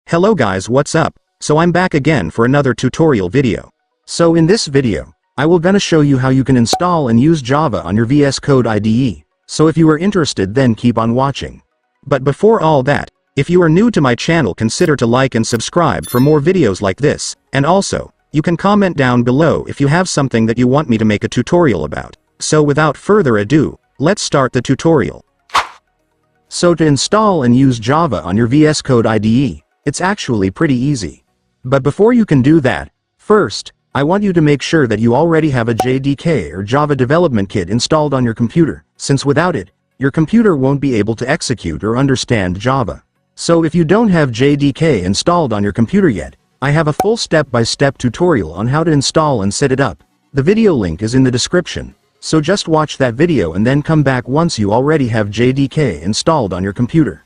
Hello guys, what's up? So I'm back again for another tutorial video. So in this video, I will gonna show you how you can install and use Java on your VS Code IDE. So if you are interested, then keep on watching. But before all that, if you are new to my channel, consider to like and subscribe for more videos like this, and also, you can comment down below if you have something that you want me to make a tutorial about. So without further ado, let's start the tutorial. So to install and use Java on your VS Code IDE, it's actually pretty easy. But before you can do that, first, I want you to make sure that you already have a JDK or Java Development Kit installed on your computer, since without it, your computer won't be able to execute or understand Java. So if you don't have JDK installed on your computer yet, I have a full step-by-step tutorial on how to install and set it up. The video link is in the description, so just watch that video and then come back once you already have JDK installed on your computer.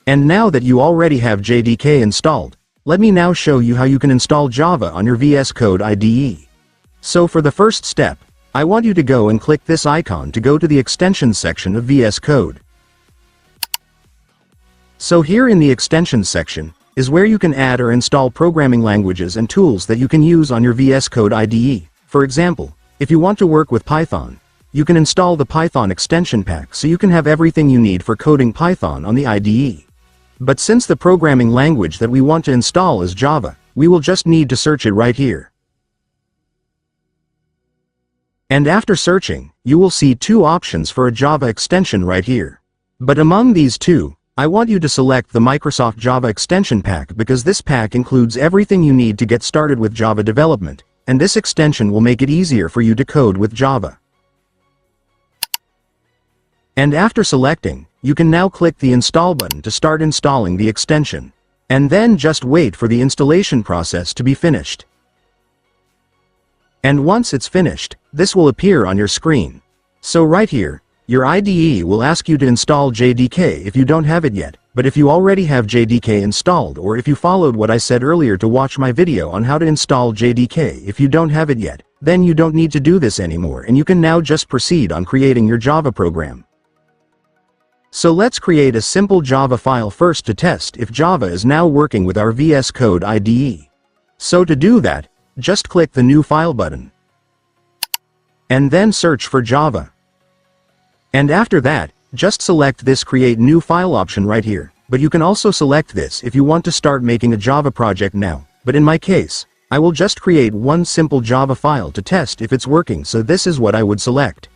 And now that you already have JDK installed, let me now show you how you can install Java on your VS Code IDE. So for the first step, I want you to go and click this icon to go to the extensions section of VS Code. So here in the extensions section is where you can add or install programming languages and tools that you can use on your VS Code IDE. For example, if you want to work with Python, you can install the Python extension pack so you can have everything you need for coding Python on the IDE. But since the programming language that we want to install is Java, we will just need to search it right here. And after searching, you will see two options for a Java extension right here. But among these two, I want you to select the Microsoft Java Extension Pack because this pack includes everything you need to get started with Java development, and this extension will make it easier for you to code with Java. And after selecting, you can now click the Install button to start installing the extension. And then just wait for the installation process to be finished. And once it's finished, this will appear on your screen. So right here, your IDE will ask you to install JDK if you don't have it yet, but if you already have JDK installed, or if you followed what I said earlier to watch my video on how to install JDK if you don't have it yet, then you don't need to do this anymore and you can now just proceed on creating your Java program. So let's create a simple Java file first to test if Java is now working with our VS Code IDE. So to do that, just click the New File button. And then search for Java. And after that, just select this Create New File option right here, but you can also select this if you want to start making a Java project now, but in my case, I will just create one simple Java file to test if it's working, so this is what I would select.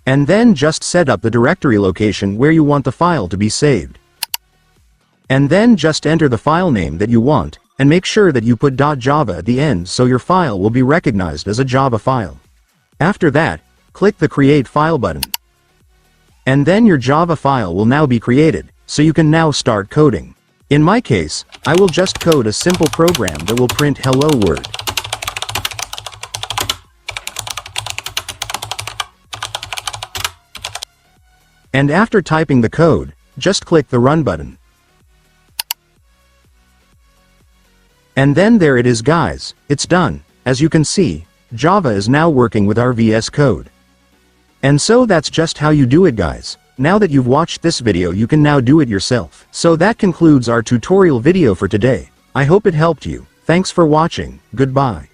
And then just set up the directory location where you want the file to be saved. And then just enter the file name that you want, and make sure that you put .java at the end so your file will be recognized as a Java file. After that, click the Create File button. And then your Java file will now be created, so you can now start coding. In my case, I will just code a simple program that will print Hello World. And after typing the code, just click the Run button. And then there it is guys, it's done. As you can see, Java is now working with our VS Code. And so that's just how you do it guys. Now that you've watched this video, you can now do it yourself. So that concludes our tutorial video for today. I hope it helped you. Thanks for watching. Goodbye.